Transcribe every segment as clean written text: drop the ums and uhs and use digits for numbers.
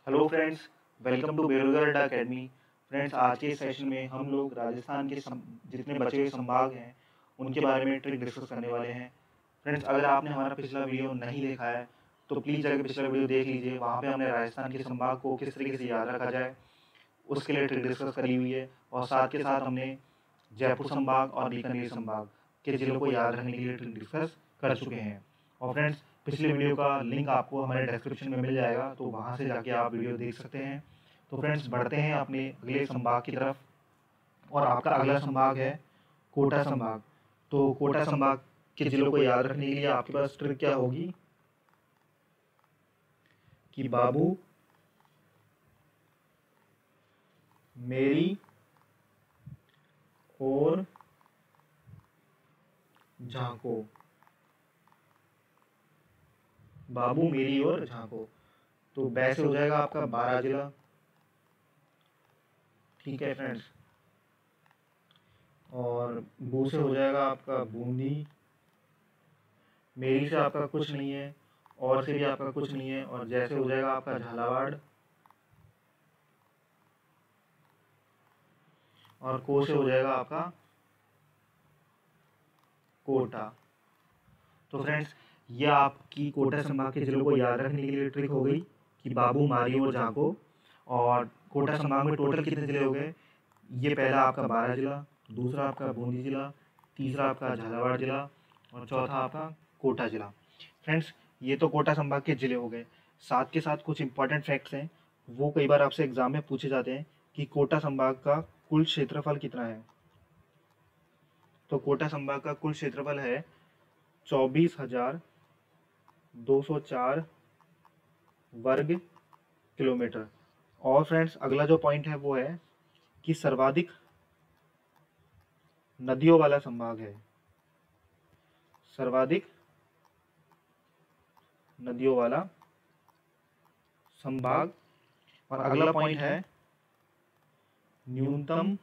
Hello friends, welcome to बेरोजगार अड्डा academy. Friends, आज के सेशन में हम लोग राजस्थान के जितने बचे हुए संभाग हैं उनके बारे में ट्रिक डिस्कस करने वाले हैं। फ्रेंड्स, अगर आपने हमारा पिछला वीडियो नहीं देखा है तो प्लीज़ जाकर पिछला वीडियो देख लीजिए। वहाँ पे हमने राजस्थान के संभाग को किस तरीके से याद रखा जाए उसके लिए ट्रिक डिस्कस करी हुई है, और साथ के साथ हमने जयपुर संभाग और बीकानेर संभाग के जिलों को याद रखने के लिए ट्रिक डिस्कस कर चुके हैं। और फ्रेंड्स, पिछले वीडियो का लिंक आपको हमारे डिस्क्रिप्शन में मिल जाएगा, तो वहाँ से जाके आप वीडियो देख सकते हैं। तो फ्रेंड्स, बढ़ते हैं अपने अगले संभाग की तरफ, और आपका अगला संभाग है कोटा संभाग। तो कोटा संभाग के जिलों को याद रखने के लिए आपके पास ट्रिक क्या होगी कि बाबू मेरी और झांको, बाबू मेरी और झांको। तो बै से हो जाएगा आपका 12 जिला। ठीक है फ्रेंड्स, और बू से हो जाएगा आपका बूंदी। मेरी से आपका कुछ नहीं है, और से भी आपका कुछ नहीं है, और जैसे हो जाएगा आपका झालावाड़। और को से हो जाएगा आपका कोटा। तो फ्रेंड्स, ये आपकी कोटा संभाग के जिलों को याद रखने के लिए ट्रिक हो गई कि बाबू मारी और झांको। और कोटा संभाग में टोटल कितने जिले हो गए? ये पहला आपका 12 जिला, दूसरा आपका बूंदी जिला, तीसरा आपका झालावाड़ जिला, और चौथा आपका कोटा जिला। फ्रेंड्स, ये तो कोटा संभाग के जिले हो गए। साथ के साथ कुछ इंपॉर्टेंट फैक्ट्स हैं, वो कई बार आपसे एग्जाम में पूछे जाते हैं कि कोटा संभाग का कुल क्षेत्रफल कितना है। तो कोटा संभाग का कुल क्षेत्रफल है 24,204 वर्ग किलोमीटर। और फ्रेंड्स, अगला जो पॉइंट है वो है कि सर्वाधिक नदियों वाला संभाग है, सर्वाधिक नदियों वाला संभाग। और अगला पॉइंट है न्यूनतम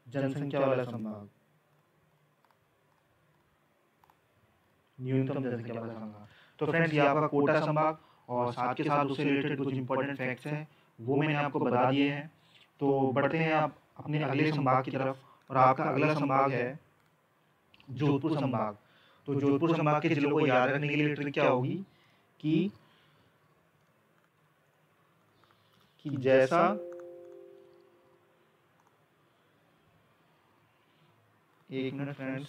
जनसंख्या वाला संभाग, न्यूनतम जनसंख्या वाला संभाग। तो फ्रेंड्स, ये आपका कोटा संभाग, और साथ के साथ उससे रिलेटेड कुछ इंपॉर्टेंट फैक्ट्स हैं वो मैंने आपको बता दिए हैं। तो बढ़ते हैं आप अपने अगले संभाग की तरफ, और आपका अगला संभाग है जोधपुर संभाग। तो जोधपुर संभाग के जिलों को याद रखने के लिए ट्रिक क्या होगी कि जैसा एक मिनट फ्रेंड्स,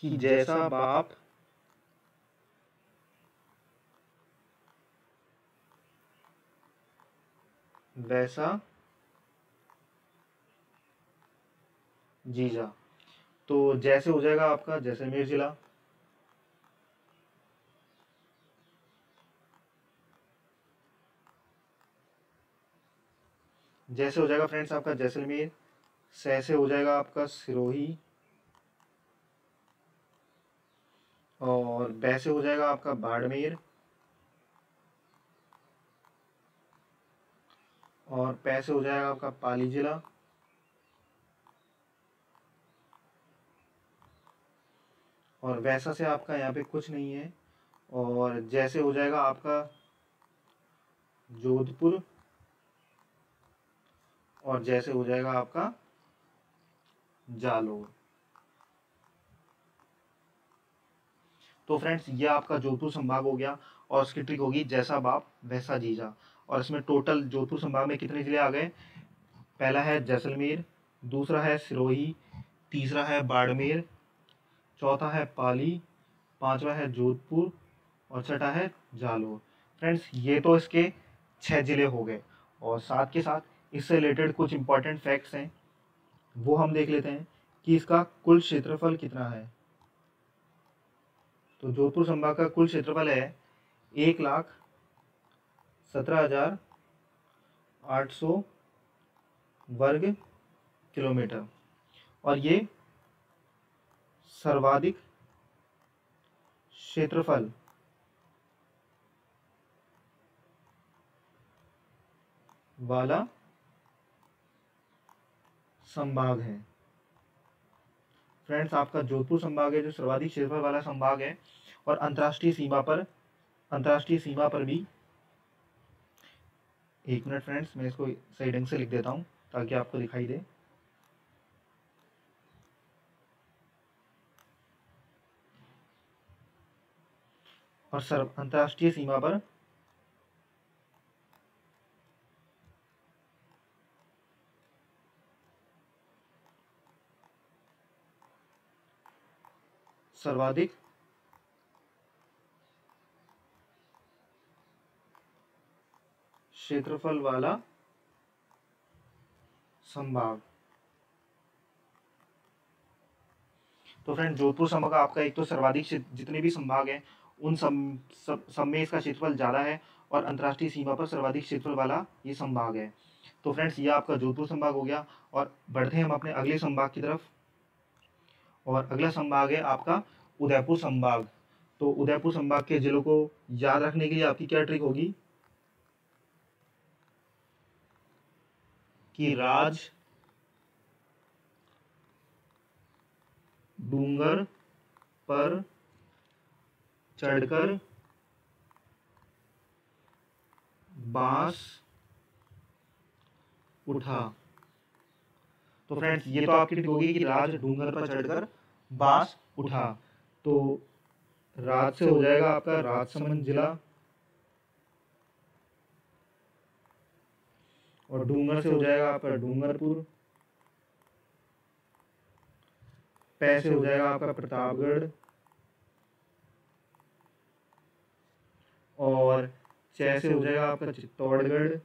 कि जैसा बाप वैसा जीजा। तो जैसे हो जाएगा आपका जैसलमेर जिला, जैसे हो जाएगा फ्रेंड्स आपका जैसलमेर। सह से हो जाएगा आपका सिरोही, और बै से हो जाएगा आपका बाड़मेर, और पै से हो जाएगा आपका पाली जिला, और वैसा से आपका यहाँ पे कुछ नहीं है, और जैसे हो जाएगा आपका जोधपुर, और जैसे हो जाएगा आपका जालोर। तो फ्रेंड्स, ये आपका जोधपुर संभाग हो गया, और उसकी ट्रिक होगी जैसा बाप वैसा जीजा। और इसमें टोटल जोधपुर संभाग में कितने जिले आ गए? पहला है जैसलमेर, दूसरा है सिरोही, तीसरा है बाड़मेर, चौथा है पाली, पांचवा है जोधपुर, और छठा है जालोर। फ्रेंड्स, ये तो इसके 6 जिले हो गए, और साथ के साथ इससे रिलेटेड कुछ इंपॉर्टेंट फैक्ट्स हैं वो हम देख लेते हैं कि इसका कुल क्षेत्रफल कितना है। तो जोधपुर संभाग का कुल क्षेत्रफल है 1,17,800 वर्ग किलोमीटर, और ये सर्वाधिक क्षेत्रफल वाला संभाग है। फ्रेंड्स आपका जोधपुर संभाग है जो सर्वाधिक क्षेत्रफल वाला संभाग है, और अंतर्राष्ट्रीय सीमा पर भी, एक मिनट फ्रेंड्स मैं इसको सही ढंग से लिख देता हूँ ताकि आपको दिखाई दे। और अंतर्राष्ट्रीय सीमा पर सर्वाधिक क्षेत्रफल वाला संभाग। तो फ्रेंड जोधपुर संभाग आपका एक तो सर्वाधिक जितने भी संभाग हैं उन सब में इसका क्षेत्रफल ज़्यादा है, और अंतर्राष्ट्रीय सीमा पर सर्वाधिक क्षेत्रफल वाला ये संभाग है। तो फ्रेंड्स ये आपका जोधपुर संभाग हो गया, और बढ़ते हैं हम अपने अगले संभाग की तरफ, और अगला संभाग है आपका उदयपुर संभाग। तो उदयपुर संभाग के जिलों को याद रखने के लिए आपकी क्या ट्रिक होगी कि राज डूंगर पर चढ़कर बांस उठा। तो फ्रेंड्स ये तो आपकी ट्रिक होगी कि राज डूंगर पर चढ़कर बांस उठा। तो राज से हो जाएगा आपका राजसमंद जिला, और डूंगर से हो जाएगा आपका डूंगरपुर, पै से हो जाएगा आपका प्रतापगढ़, और च से हो जाएगा आपका चित्तौड़गढ़,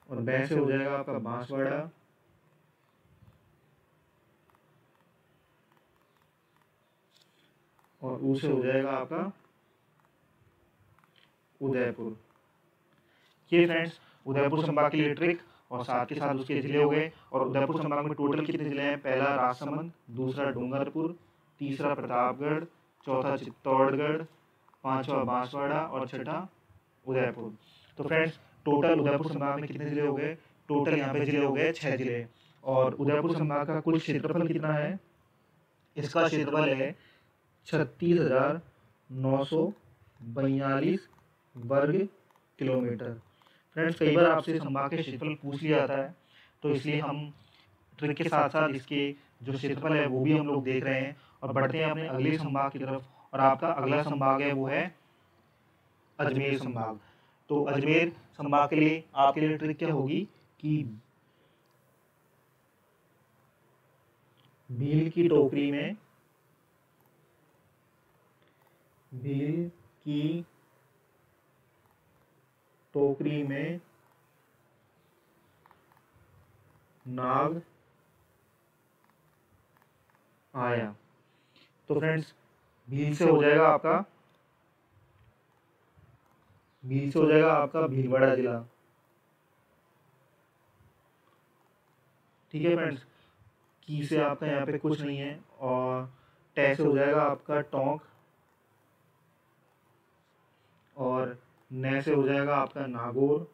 और बै से हो जाएगा आपका बांसवाड़ा, और ऊ से हो जाएगा आपका उदयपुर। ये फ्रेंड्स उदयपुर संभाग के लिए ट्रिक और साथ के साथ उसके जिले हो गए। और उदयपुर संभाग में टोटल कितने जिले हैं? पहला राजसमंद, दूसरा डूंगरपुर, तीसरा प्रतापगढ़, चौथा चित्तौड़गढ़, पांचवा बांसवाड़ा और छठा उदयपुर। तो फ्रेंड्स टोटल उदयपुर संभाग में कितने जिले हो गए? टोटल यहाँ पे जिले हो गए 6 जिले। और उदयपुर संभाग का कुल क्षेत्रफल कितना है? इसका क्षेत्रफल है 36,942 वर्ग किलोमीटर। फ्रेंड्स कई बार आपसे संभाग के क्षेत्रफल पूछ लिया जाता है, तो इसलिए हम ट्रिक के साथ साथ इसके जो क्षेत्रफल है वो भी हम लोग देख रहे हैं। और बढ़ते हैं अपने अगले संभाग की तरफ, और आपका अगला संभाग है वो है अजमेर संभाग। तो अजमेर संभाग के लिए आपके लिए ट्रिक क्या होगी कि भील की टोकरी में नाग आया। तो फ्रेंड्स भील से हो जाएगा आपका भीलवाड़ा जिला। ठीक है फ्रेंड्स, की से आपका यहाँ पे कुछ नहीं है, और टे से हो जाएगा आपका टोंक, और ने से हो जाएगा आपका नागौर,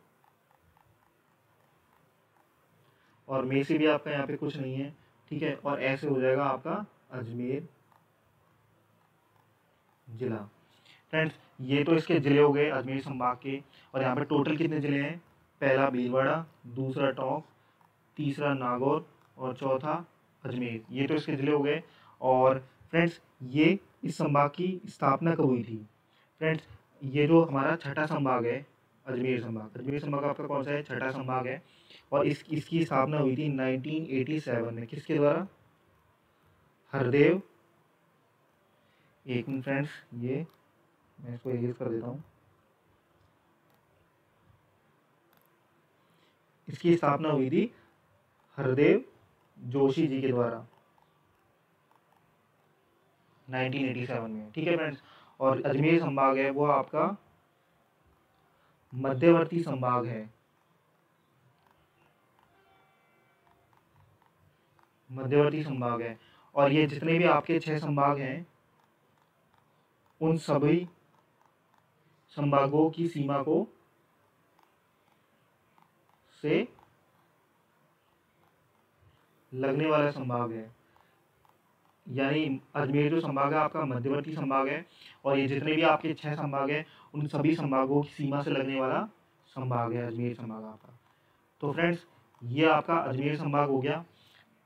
और मे से भी आपका यहाँ पे कुछ नहीं है। ठीक है, और ऐसे हो जाएगा आपका अजमेर जिला। फ्रेंड्स ये तो इसके जिले हो गए अजमेर संभाग के। और यहाँ पे टोटल कितने जिले हैं? पहला भीलवाड़ा, दूसरा टोंक, तीसरा नागौर और चौथा अजमेर। ये तो इसके जिले हो गए। और फ्रेंड्स ये इस संभाग की स्थापना कब हुई थी? फ्रेंड्स ये जो हमारा छठा संभाग है अजमेर संभाग आपका कौन सा है? छठा संभाग है। और इसकी स्थापना हुई थी 1987 में। किसके द्वारा? हरदेव। एक मिनट फ्रेंड्स, ये मैं इसको इरेज कर देता हूँ। इसकी स्थापना हुई थी हरदेव जोशी जी के द्वारा 1987 में। ठीक है फ्रेंड्स, और अजमेर संभाग है वो आपका मध्यवर्ती संभाग है। और ये जितने भी आपके 6 संभाग हैं उन सभी संभागों की सीमा को से लगने वाला संभाग है, यानी अजमेर जो संभाग है आपका मध्यवर्ती संभाग है, और ये जितने भी आपके 6 संभाग हैं उन सभी संभागों की सीमा से लगने वाला संभाग है अजमेर संभाग आपका। तो फ्रेंड्स, ये आपका अजमेर संभाग हो गया।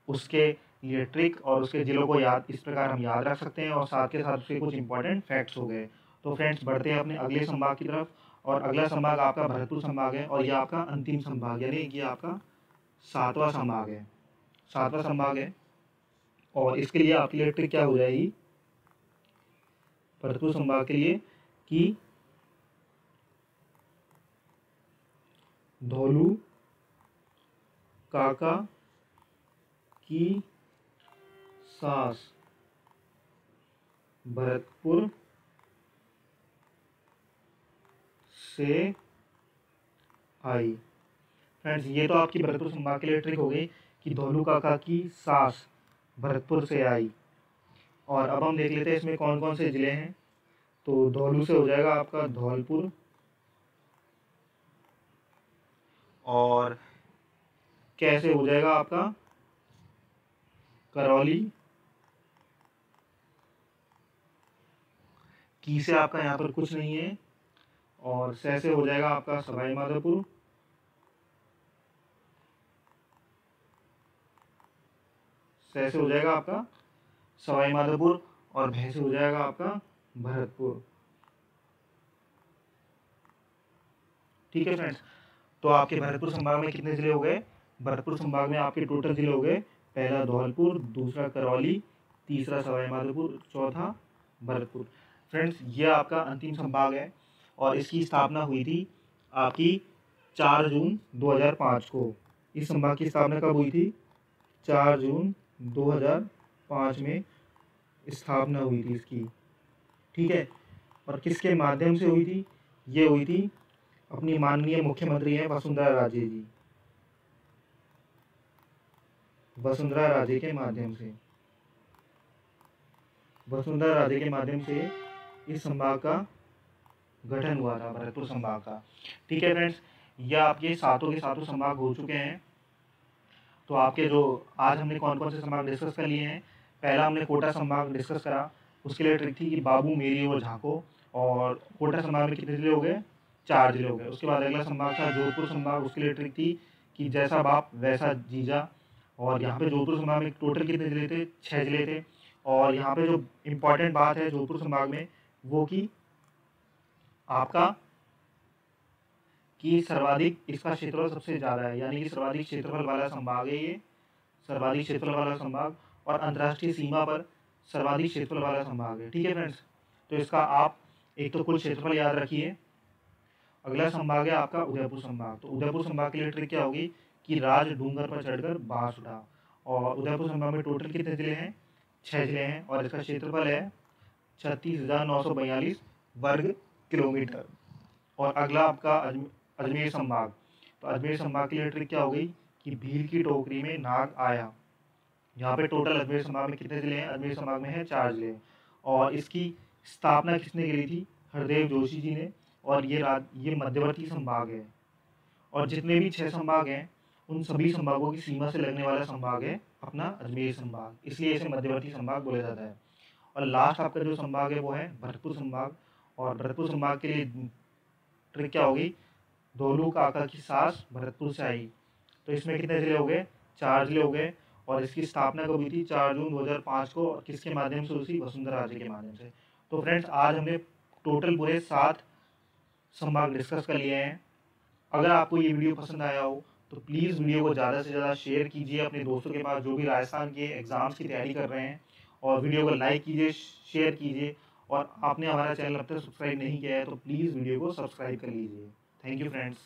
उसके लिए ट्रिक और उसके ज़िलों को याद इस प्रकार हम याद रख सकते हैं, और साथ के साथ उसके कुछ इंपॉर्टेंट फैक्ट्स हो गए। तो फ्रेंड्स, बढ़ते हैं अपने अगले संभाग की तरफ, और अगला संभाग आपका भरतपुर संभाग है, और ये आपका अंतिम संभाग, यानी ये आपका 7वां संभाग है, 7वां संभाग है। और इसके लिए आपके लिए ट्रिक क्या हो जाएगी भरतपुर संभाग के लिए, कि धौलू काका की सास भरतपुर से आई। फ्रेंड्स, ये तो आपकी भरतपुर संभाग के लिए ट्रिक हो गई कि धौलू काका की सास भरतपुर से आई। और अब हम देख लेते हैं इसमें कौन कौन से ज़िले हैं। तो धौलू से हो जाएगा आपका धौलपुर, और कैसे हो जाएगा आपका करौली, की से आपका यहाँ पर कुछ नहीं है, और से हो जाएगा आपका सवाई माधोपुर, से हो जाएगा आपका सवाई माधोपुर, और भै से हो जाएगा आपका भरतपुर। ठीक है फ्रेंड्स, तो आपके भरतपुर संभाग में कितने ज़िले हो गए? भरतपुर संभाग में आपके टोटल ज़िले हो गए, पहला धौलपुर, दूसरा करौली, तीसरा सवाई माधोपुर, चौथा भरतपुर। फ्रेंड्स, ये आपका अंतिम संभाग है, और इसकी स्थापना हुई थी आपकी 4 जून 2005 को। इस संभाग की स्थापना कब हुई थी? 4 जून 2005 में स्थापना हुई थी इसकी। ठीक है, और किसके माध्यम से हुई थी? ये हुई थी अपनी माननीय मुख्यमंत्री हैं वसुंधरा राजे जी, वसुंधरा राजे के माध्यम से, वसुंधरा राजे के माध्यम से इस संभाग का गठन हुआ था, भरतपुर संभाग का। ठीक है फ्रेंड्स, यह आपके सातों के सातों संभाग हो चुके हैं। तो आपके जो आज हमने कौन कौन से संभाग डिस्कस कर लिए हैं, पहला हमने कोटा संभाग डिस्कस करा, उसके लिए ट्रिक थी कि बाबू मेरी ओर झांको, और कोटा संभाग में कितने जिले हो गए? 4 जिले हो गए। उसके बाद अगला संभाग था जोधपुर संभाग, उसके लिए ट्रिक थी कि जैसा बाप वैसा जीजा, और यहाँ पे जोधपुर संभाग में टोटल कितने जिले थे? 6 जिले थे। और यहाँ पे जो इम्पोर्टेंट बात है जोधपुर संभाग में, वो कि आपका कि सर्वाधिक इसका क्षेत्रफल सबसे ज़्यादा है, यानी कि सर्वाधिक क्षेत्रफल वाला संभाग है ये, सर्वाधिक क्षेत्रफल वाला संभाग, और अंतर्राष्ट्रीय सीमा पर सर्वाधिक क्षेत्रफल वाला संभाग है। ठीक है फ्रेंड्स, तो इसका आप एक तो कुल क्षेत्रफल याद रखिए। अगला संभाग है आपका उदयपुर संभाग। तो उदयपुर संभाग के लिए ट्रिक क्या होगी कि राज डूंगर पर चढ़कर बांस उठा। और उदयपुर संभाग में टोटल कितने जिले हैं? 6 जिले हैं, और इसका क्षेत्रफल है 36,942 वर्ग किलोमीटर। और अगला आपका अजमेर संभाग। तो अजमेर संभाग के लिए ट्रिक क्या हो गई कि भील की टोकरी में नाग आया। यहाँ पे टोटल अजमेर संभाग में कितने जिले हैं? अजमेर संभाग में है 4 जिले, और इसकी स्थापना किसने करी थी? हरदेव जोशी जी ने। और ये मध्यवर्ती संभाग है, और जितने भी 6 संभाग हैं उन सभी संभागों की सीमा से लगने वाला संभाग है अपना अजमेर संभाग, इसलिए इसे मध्यवर्ती संभाग बोला जाता है। और लास्ट आपका जो संभाग है वो है भरतपुर संभाग। और भरतपुर संभाग के लिए ट्रिक क्या होगी? धौलू काका की सास भरतपुर से आई। तो इसमें कितने जिले हो गए? 4 जिले हो गए, और इसकी स्थापना कब हुई थी? 4 जून 2005 को, और किसके माध्यम से हुई थी? वसुंधरा राजे के माध्यम से। तो फ्रेंड्स, आज हमने टोटल पूरे 7 संभाग डिस्कस कर लिए हैं। अगर आपको ये वीडियो पसंद आया हो तो प्लीज़ वीडियो को ज़्यादा से ज़्यादा शेयर कीजिए अपने दोस्तों के पास जो भी राजस्थान के एग्ज़ाम्स की तैयारी कर रहे हैं, और वीडियो को लाइक कीजिए, शेयर कीजिए, और आपने हमारा चैनल अब तक सब्सक्राइब नहीं किया है तो प्लीज़ वीडियो को सब्सक्राइब कर लीजिए। Thank you friends.